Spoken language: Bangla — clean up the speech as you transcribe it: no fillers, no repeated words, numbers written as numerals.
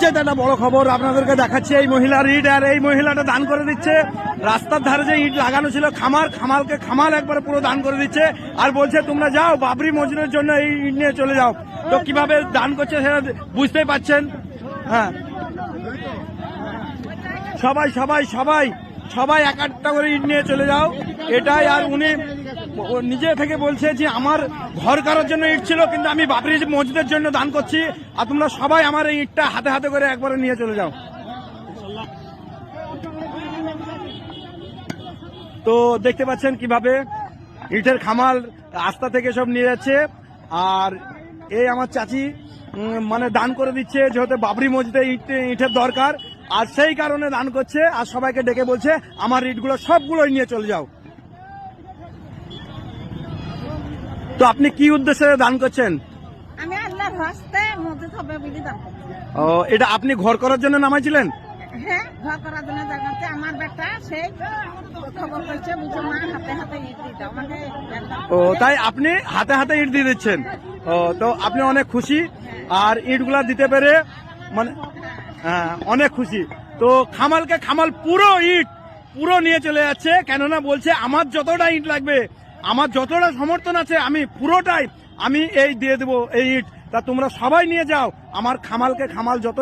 একটা বড় খবর আপনাদেরকে দেখাচ্ছি। এই মহিলার ইট, আর এই মহিলাটা দান করে দিচ্ছে রাস্তার ধারে যে ইট লাগানো ছিল খামাল একবারে পুরো দান করে দিচ্ছে, আর বলছে তোমরা যাও বাবরি মসজিদের জন্য এই ইট নিয়ে চলে যাও। তো কিভাবে দান করছে সেটা বুঝতেই পাচ্ছেন। হ্যাঁ, সবাই সবাই সবাই সবাই এক একটা করে ইট নিয়ে চলে যাও, এটাই। আর উনি নিজে থেকে বলছে যে আমার ঘর করার জন্য ইট ছিল, কিন্তু আমি বাবরি মসজিদের জন্য দান করছি, আর তোমরা সবাই আমার এই ইটটা হাতে হাতে করে একবারে নিয়ে চলে যাও। তো দেখতে পাচ্ছেন কিভাবে ইটের খামাল রাস্তা থেকে সব নিয়ে যাচ্ছে, আর এই আমার চাচি মানে দান করে দিচ্ছে, যেহেতু বাবরি মসজিদে ইটের দরকার, আর সেই কারণে দান করছে, আর সবাইকে ডেকে বলছে আমার ইটগুলো সবগুলোই নিয়ে চলে যাও। তো আপনি কি উদ্দেশ্যে দান করছেন? আমি আল্লাহর হস্তে মসজিদ হবে বলে দান করছি। ও, এটা আপনি ঘর করার জন্য নামাইছিলেন? হ্যাঁ, ঘর করার জন্য জানাতে আমার বেটা সেই খবর পেয়েছে, বুঝো মা হাতে হাতে ইট দিতে আমাকে। ও, তাই আপনি হাতে হাতে ইট দিয়ে দিচ্ছেন। ও, তো আপনি অনেক খুশি, আর ইটগুলা দিতে পেরে মানে হ্যাঁ অনেক খুশি। তো খামাল পুরো নিয়ে চলে যাচ্ছে, কেননা বলছে আমার যতটা ইট লাগবে, আমার যতটা সমর্থন আছে, আমি পুরোটাই আমি এই দিয়ে দেবো এই ইট, তা তোমরা সবাই নিয়ে যাও, আমার খামাল যত